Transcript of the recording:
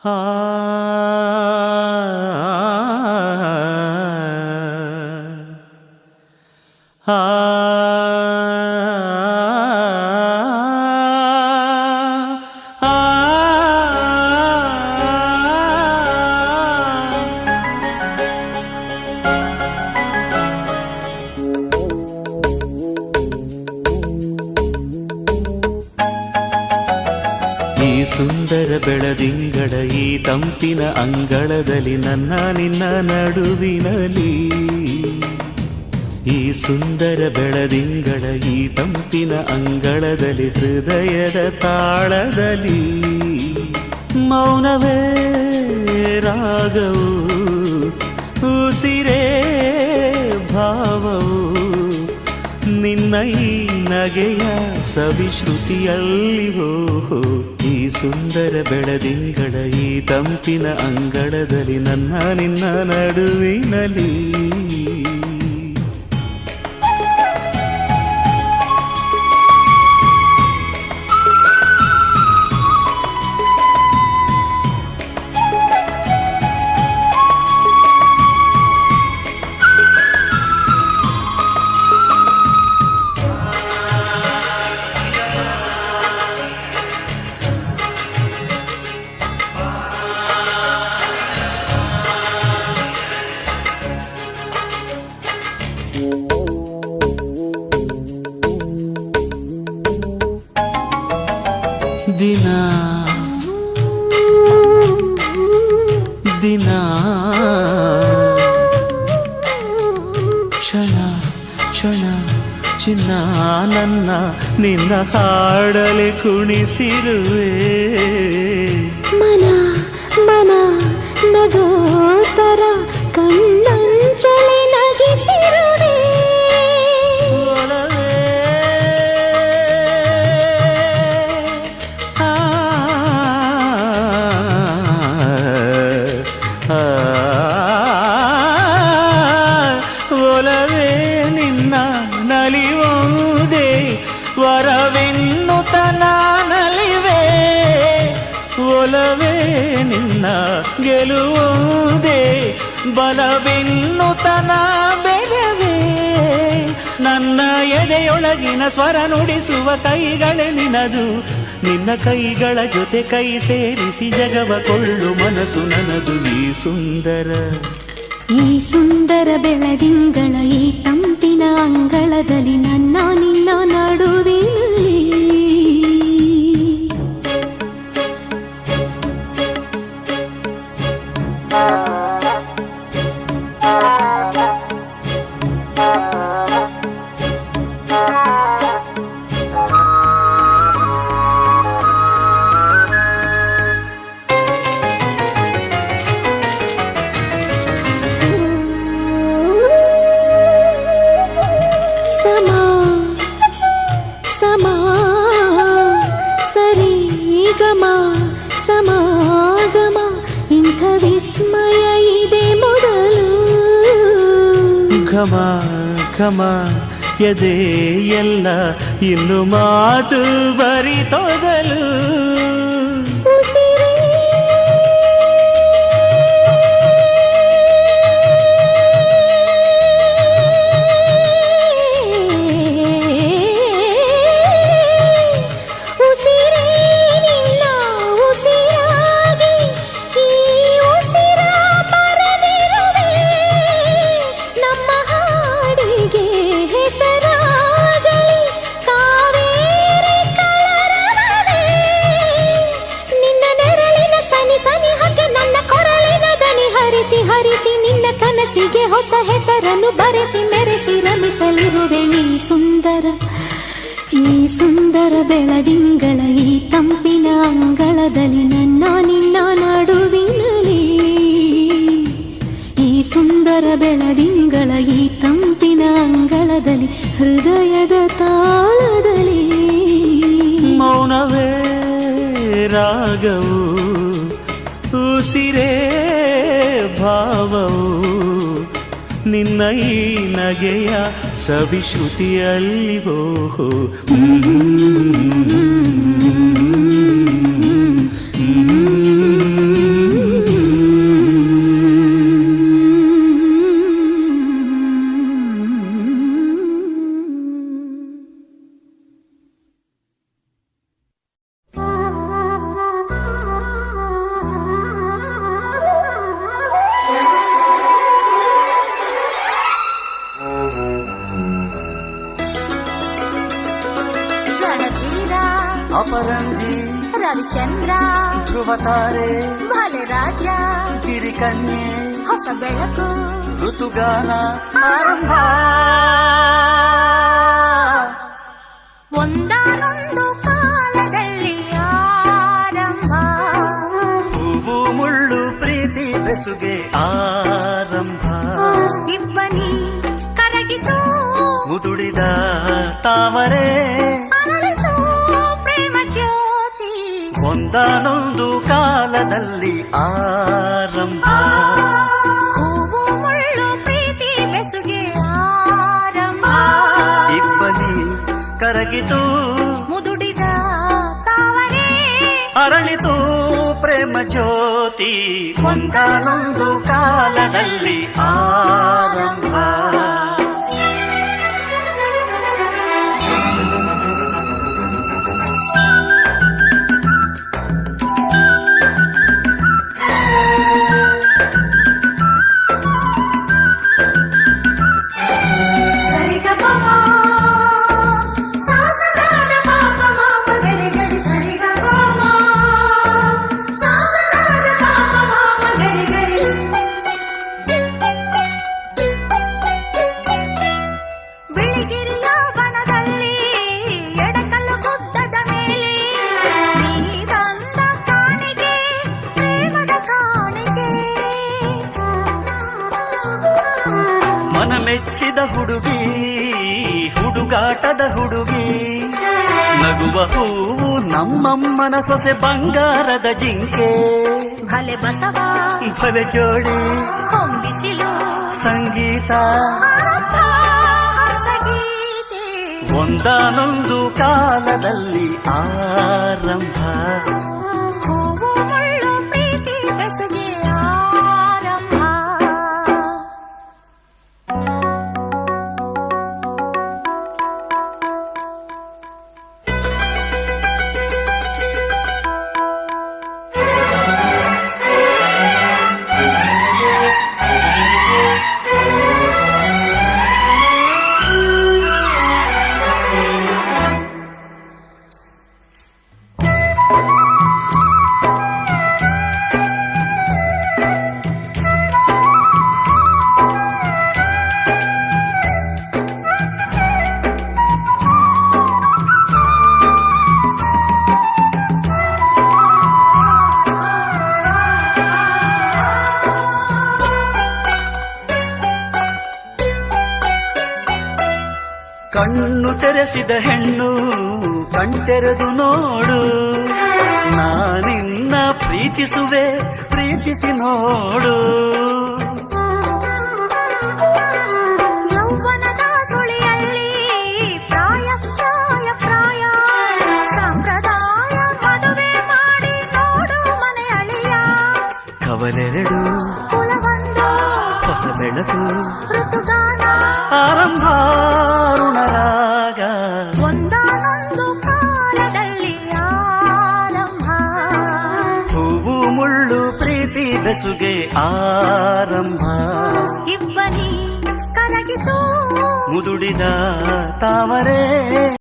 ಆ ಈ ಸುಂದರ ಬೆಳದಿಂಗಳ ಈ ತಂಪಿನ ಅಂಗಳದಲ್ಲಿ ನನ್ನ ನಿನ್ನ ನಡುವಿನಲ್ಲಿ ಈ ಸುಂದರ ಬೆಳದಿಂಗಳ ಈ ತಂಪಿನ ಅಂಗಳದಲ್ಲಿ ಹೃದಯದ ತಾಳದಲ್ಲಿ ಮೌನವೇ ರಾಗವು ಉಸಿರೇ ಭಾವವು ನಿನ್ನ ಈ ನಗೆಯ ಸವಿಶ್ರುತಿಯಲ್ಲಿವೋ ಈ ಸುಂದರ ಬೆಳದಿಂಗಳ ಈ ತಂಪಿನ ಅಂಗಳದಲ್ಲಿ ನನ್ನ ನಿನ್ನ ನಡುವಿನಲ್ಲಿ ದಿನ ದಿನ ಕ್ಷಣ ಕ್ಷಣ ಚಿನ್ನ ನನ್ನ ನಿನ್ನ ಹಾಡಲಿ ಕುಣಿಸಿರುವೆ ಮನ ಮನ ನಗೋತರ ಕಣ್ಣಂಚಲಿ ನಗಿಸಿರುವೆ ಒಲವೇ ನಿನ್ನ ನಲಿಯುವುದೇ ವರವೆನ್ನುತ್ತ ನಾನಲಿವೆ ಒಲವೇ ನಿನ್ನ ಗೆಲುವುದೇ ಬಲವೆನ್ನುತ್ತ ನಾ ಬೆಳೆವೆ ನನ್ನ ಎದೆಯೊಳಗಿನ ಸ್ವರ ನುಡಿಸುವ ಕೈಗಳೇ ನಿನದು ನಿನ್ನ ಕೈಗಳ ಜೊತೆ ಕೈ ಸೇರಿಸಿ ಜಗವ ಕೊಳ್ಳು ಮನಸ್ಸು ನನ್ನದು ಈ ಸುಂದರ ಬೆಳದಿಂಗಳ ಈ ತಂಪಿನ ಅಂಗಳದಲ್ಲಿ ನನ್ನ ನಿನ್ನ ನಡುವಿನಲ್ಲಿ ಸಮಾಗಮ ಇಂಥ ವಿಸ್ಮಯ ಇದೆ ಮೊದಲು ಘಮ ಘಮ ಎದೆ ಎಲ್ಲ ಇನ್ನು ಮಾತು ಬರಿತೊದಲು ಹರಿಸಿ ನಿನ್ನ ಕನಸಿಗೆ ಹೊಸ ಹೆಸರನ್ನು ಬರೆಸಿ ಮೆರೆಸಿ ರಮಿಸಲಿರುವೆ ಈ ಸುಂದರ ಬೆಳದಿಂಗಳ ಈ ತಂಪಿನ ಅಂಗಳದಲ್ಲಿ ನನ್ನ ನಿನ್ನ ನಡುವಿನಲ್ಲಿ ಈ ಸುಂದರ ಬೆಳದಿಂಗಳ ಈ ತಂಪಿನ ಅಂಗಳದಲ್ಲಿ ಹೃದಯದ ತಾಳದಲ್ಲಿ ಮೌನವೇ ರಾಗವು ಉಸಿರೇ ಭಾವವು ನಿನ್ನ ಈ ನಗೆಯ ಸವಿಶ್ರುತಿಯಲ್ಲಿವೋ ಚಂದ್ರ ಧ್ರುವತಾರೆ ಭಲೆ ರಾಜ ಗಿರಿಕನ್ಯೆ ಹೊಸ ಬೆಳಕು ಋತುಗಾನ ಆರಂಭ ಒಂದಾನೊಂದು ಕಾಲದಲ್ಲಿ ಆರಂಭ ಹೂವು ಮುಳ್ಳು ಪ್ರೀತಿ ಬೆಸುಗೆ ಆರಂಭ ಇಬ್ಬನಿ ಕರಗಿತು ಮುದುಡಿದ ತಾವರೆ ಅರಳಿತು ಪ್ರೇಮ ಜ್ಯೋತಿ ಒಂದಾನೊಂದು ಕಾಲದಲ್ಲಿ ಆರಂಭ ಹೂವು ಮುಳ್ಳು ಪ್ರೀತಿ ಬೆಸುಗೆ ಆರಂಭ ಇಬ್ಬನಿ ಕರಗಿತು ಮುದುಡಿದ ತಾವರೆ ಅರಳಿತು ಪ್ರೇಮ ಜ್ಯೋತಿ ಒಂದಾನೊಂದು ಕಾಲದಲ್ಲಿ ಆರಂಭ ಬಿಳಿಗಿರಿಯ ವನದಲ್ಲಿ ಎಡಕಲ್ಲು ಗುಡ್ಡದ ಮೇಲೆ ನೀ ತಂದ ಕಾಣಿಗೆ ಪ್ರೇಮದ ಕಾಣಿಗೆ ಮನ ಮೆಚ್ಚಿದ ಹುಡುಗಿ ಹುಡುಗಾಟದ ಹುಡುಗಿ ನಗುವ ಹೂವು ನಮ್ಮಮ್ಮನ ಸೊಸೆ ಬಂಗಾರದ ಜಿಂಕೆ ಭಲೆ ಬಸವ ಭಲೆ ಜೋಡಿ ಹೊಂಬಿಸಿಲು ಸಂಗೀತ ಹಂಸಗೀತೆ ಒಂದಾನೊಂದು ಕಾಲದಲ್ಲಿ ಆರಂಭ ಹೂವು ಮುಳ್ಳು ಪ್ರೀತಿ ಬೆಸುಗೆ ಆರಂಭ ಕಣ್ಣು ತೆರೆಸಿದ ಹೆಣ್ಣು ಕಣ್ತೆರೆದು ನೋಡು ನಾನಿನ್ನ ಪ್ರೀತಿಸುವೆ ಪ್ರೀತಿಸಿ ನೋಡು ಯೌವನದ ಸುಳಿಯಲ್ಲಿ ಪ್ರಾಯ ಛಾಯ ಪ್ರಾಯ ಸಂಪ್ರದಾಯ ಮದುವೆ ಮಾಡಿ ನೋಡು ಮನೆ ಅಳಿಯ ಕವಲೆರಡು ಕುಲವೊಂದು ಹೊಸ ಬೆಳಕು ಋತುಗಾನ ಆರಂಭ ಋಣರಾಗ ಒಂದಾನೊಂದು ಕಾಲದಲ್ಲಿ ಆರಂಭ ಹೂವು ಮುಳ್ಳು ಪ್ರೀತಿ ಬೆಸುಗೆ ಆರಂಭ ಇಬ್ಬನಿ ಕರಗಿತು ಮುದುಡಿದ ತಾವರೆ